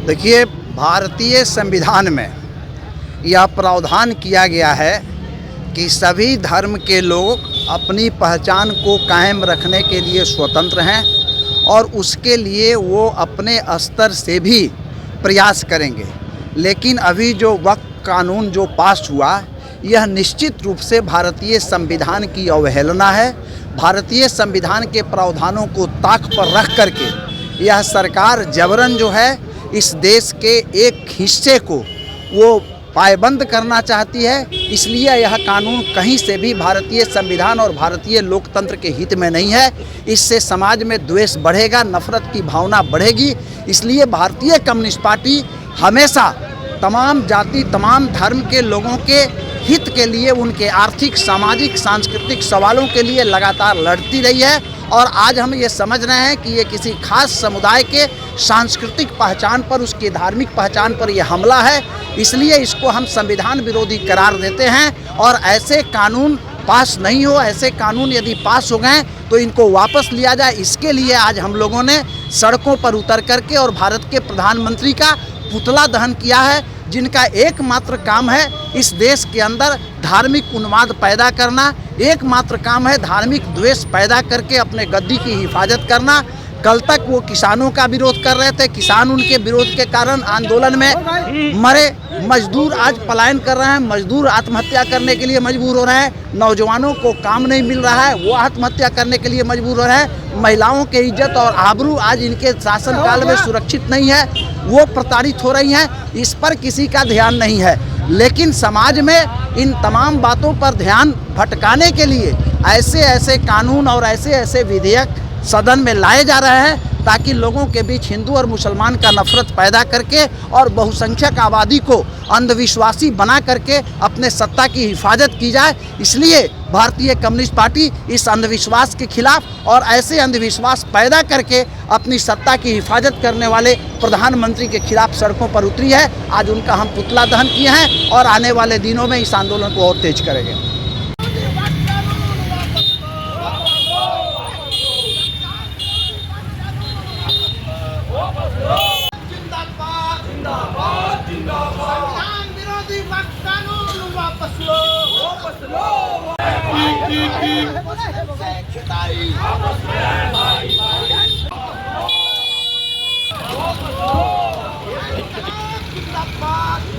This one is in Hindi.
देखिए, भारतीय संविधान में यह प्रावधान किया गया है कि सभी धर्म के लोग अपनी पहचान को कायम रखने के लिए स्वतंत्र हैं और उसके लिए वो अपने स्तर से भी प्रयास करेंगे। लेकिन अभी जो वक्फ कानून जो पास हुआ, यह निश्चित रूप से भारतीय संविधान की अवहेलना है। भारतीय संविधान के प्रावधानों को ताक पर रख करके यह सरकार जबरन जो है इस देश के एक हिस्से को वो पायबंद करना चाहती है। इसलिए यह कानून कहीं से भी भारतीय संविधान और भारतीय लोकतंत्र के हित में नहीं है। इससे समाज में द्वेष बढ़ेगा, नफरत की भावना बढ़ेगी। इसलिए भारतीय कम्युनिस्ट पार्टी हमेशा तमाम जाति, तमाम धर्म के लोगों के हित के लिए, उनके आर्थिक, सामाजिक, सांस्कृतिक सवालों के लिए लगातार लड़ती रही है। और आज हम ये समझ रहे हैं कि ये किसी खास समुदाय के सांस्कृतिक पहचान पर, उसकी धार्मिक पहचान पर यह हमला है। इसलिए इसको हम संविधान विरोधी करार देते हैं और ऐसे कानून पास नहीं हो। ऐसे कानून यदि पास हो गए तो इनको वापस लिया जाए। इसके लिए आज हम लोगों ने सड़कों पर उतर करके और भारत के प्रधानमंत्री का पुतला दहन किया है, जिनका एकमात्र काम है इस देश के अंदर धार्मिक उन्माद पैदा करना, एकमात्र काम है धार्मिक द्वेष पैदा करके अपने गद्दी की हिफाजत करना। कल तक वो किसानों का विरोध कर रहे थे, किसान उनके विरोध के कारण आंदोलन में मरे। मजदूर आज पलायन कर रहे हैं, मजदूर आत्महत्या करने के लिए मजबूर हो रहे हैं। नौजवानों को काम नहीं मिल रहा है, वो आत्महत्या करने के लिए मजबूर हो रहे हैं। महिलाओं की इज्जत और आबरू आज इनके शासनकाल में सुरक्षित नहीं है, वो प्रताड़ित हो रही हैं। इस पर किसी का ध्यान नहीं है। लेकिन समाज में इन तमाम बातों पर ध्यान भटकाने के लिए ऐसे ऐसे कानून और ऐसे ऐसे विधेयक सदन में लाए जा रहे हैं ताकि लोगों के बीच हिंदू और मुसलमान का नफरत पैदा करके और बहुसंख्यक आबादी को अंधविश्वासी बना करके अपने सत्ता की हिफाजत की जाए। इसलिए भारतीय कम्युनिस्ट पार्टी इस अंधविश्वास के खिलाफ और ऐसे अंधविश्वास पैदा करके अपनी सत्ता की हिफाजत करने वाले प्रधानमंत्री के खिलाफ सड़कों पर उतरी है। आज उनका हम पुतला दहन किए हैं और आने वाले दिनों में इस आंदोलन को और तेज करेंगे। जिंदाबाद।